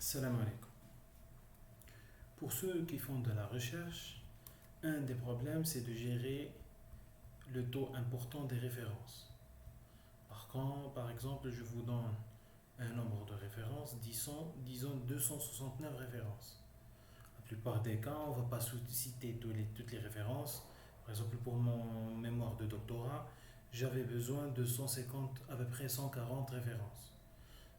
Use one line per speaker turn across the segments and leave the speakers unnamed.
Salam alaikum. Pour ceux qui font de la recherche, un des problèmes c'est de gérer le taux important des références. Par exemple, je vous donne un nombre de références, disons 269 références. La plupart des cas, on ne va pas citer toutes les références. Par exemple, pour mon mémoire de doctorat, j'avais besoin de 150, à peu près 140 références.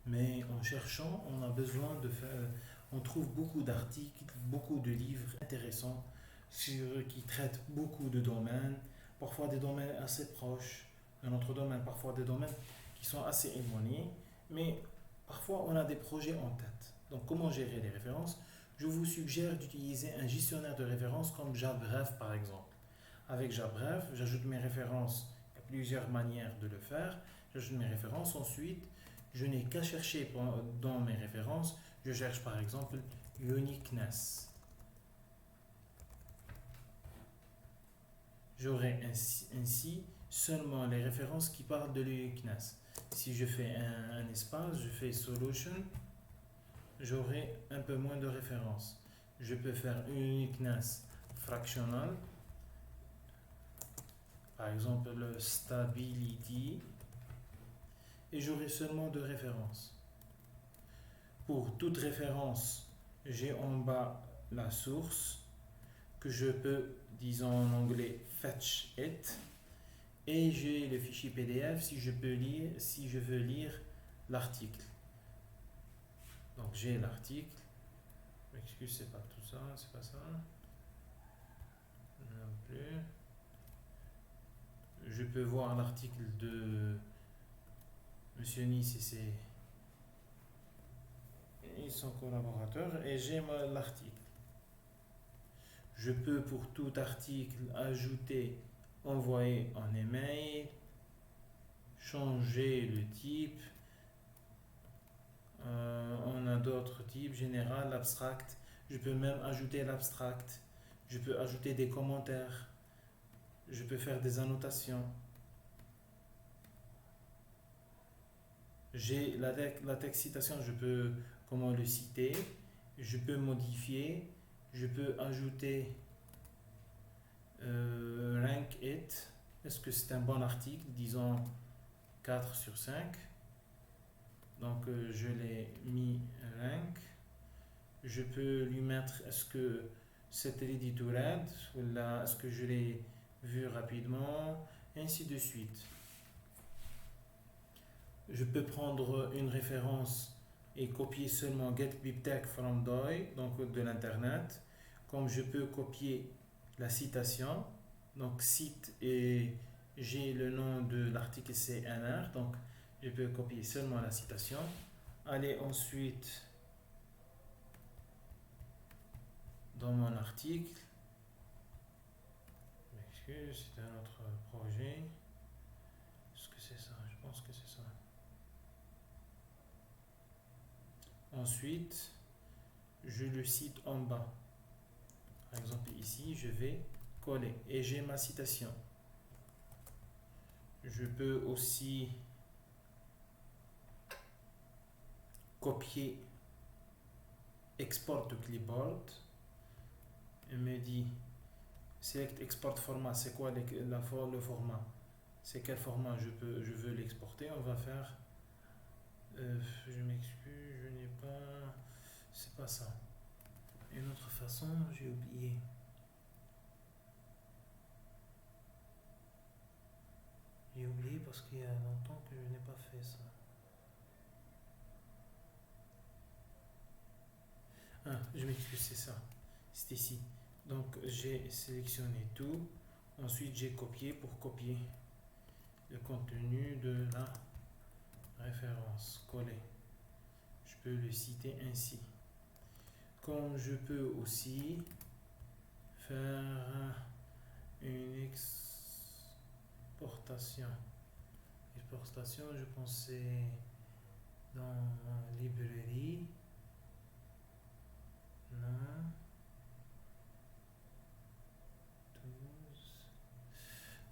Mais en cherchant, on a besoin de faire, on trouve beaucoup d'articles, beaucoup de livres intéressants qui traitent beaucoup de domaines, parfois des domaines assez proches de notre domaine, parfois des domaines qui sont assez éloignés, mais parfois on a des projets en tête. Donc comment gérer les références? Je vous suggère d'utiliser un gestionnaire de références comme JabRef par exemple. Avec JabRef, j'ajoute mes références. Il y a plusieurs manières de le faire. J'ajoute mes références. Ensuite, je n'ai qu'à chercher dans mes références. Je cherche par exemple uniqueness. J'aurai ainsi seulement les références qui parlent de l'uniqueness. Si je fais un espace, je fais solution, j'aurai un peu moins de références. Je peux faire uniqueness fractional, par exemple le stability, et j'aurai seulement deux références. Pour toute référence, j'ai en bas la source que je peux, disons en anglais, fetch it, et j'ai le fichier PDF si je veux lire l'article. Donc j'ai l'article. M'excuse, c'est pas tout ça, c'est pas ça. Non plus. Je peux voir l'article de Monsieur Nice et son collaborateur et j'ai l'article. Je peux pour tout article ajouter, envoyer en email, changer le type. On a d'autres types, général, abstract. Je peux même ajouter l'abstract. Je peux ajouter des commentaires. Je peux faire des annotations. J'ai la texte citation, je peux comment le citer. Je peux modifier. Je peux ajouter rank it. Est-ce que c'est un bon article? Disons 4 sur 5. Donc je l'ai mis rank. Je peux lui mettre est-ce que c'est ready to read ou là est-ce que je l'ai vu rapidement, et ainsi de suite. Je peux prendre une référence et copier seulement get bibtec from DOI, donc de l'internet, comme je peux copier la citation, donc cite et j'ai le nom de l'article CNR, donc je peux copier seulement la citation. Aller ensuite dans mon article. Je m'excuse, c'est un autre projet. Est-ce que c'est ça? Je pense que c'est ça. Ensuite, je le cite en bas. Par exemple, ici, je vais coller et j'ai ma citation. Je peux aussi copier export to clipboard. Il me dit select export format, c'est quoi le format? C'est quel format je veux l'exporter? On va faire je m'excuse, je n'ai pas, c'est pas ça. Une autre façon, j'ai oublié. J'ai oublié parce qu'il y a longtemps que je n'ai pas fait ça. Ah, je m'excuse, c'est ça. C'est ici. Donc j'ai sélectionné tout. Ensuite j'ai copié pour copier le contenu de la référence. Coller. Je peux le citer ainsi. Comme je peux aussi faire une exportation. Exportation, je pensais dans librairie. Non.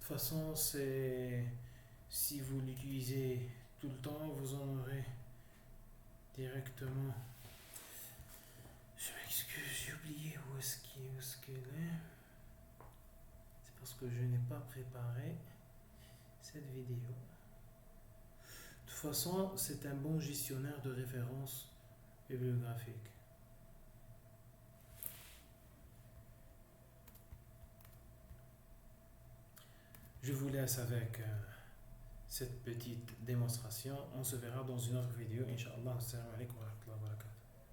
De toute façon, si vous l'utilisez tout le temps, vous en aurez directement oublié où est-ce qu'elle est. C'est parce que je n'ai pas préparé cette vidéo. De toute façon, c'est un bon gestionnaire de références bibliographiques. Je vous laisse avec cette petite démonstration. On se verra dans une autre vidéo. Inch'Allah. Assalamu alaikum wa rahmatullahi wa barakatuh.